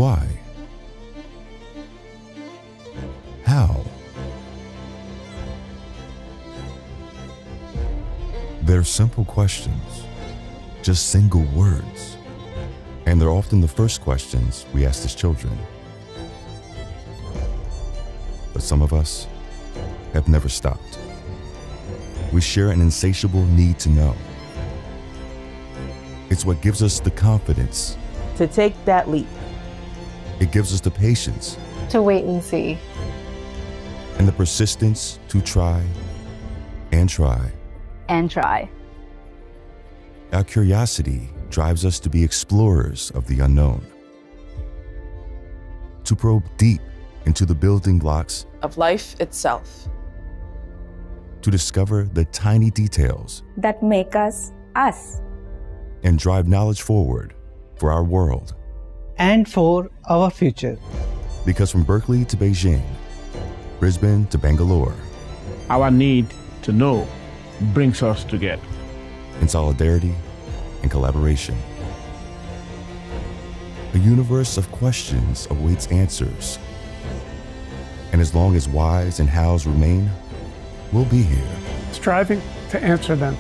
Why? How? They're simple questions, just single words, and they're often the first questions we ask as children. But some of us have never stopped. We share an insatiable need to know. It's what gives us the confidence to take that leap. It gives us the patience to wait and see, and the persistence to try and try and try. Our curiosity drives us to be explorers of the unknown, to probe deep into the building blocks of life itself, to discover the tiny details that make us us, and drive knowledge forward for our world and for our future. Because from Berkeley to Beijing, Brisbane to Bangalore, our need to know brings us together in solidarity and collaboration. A universe of questions awaits answers. And as long as whys and hows remain, we'll be here, striving to answer them.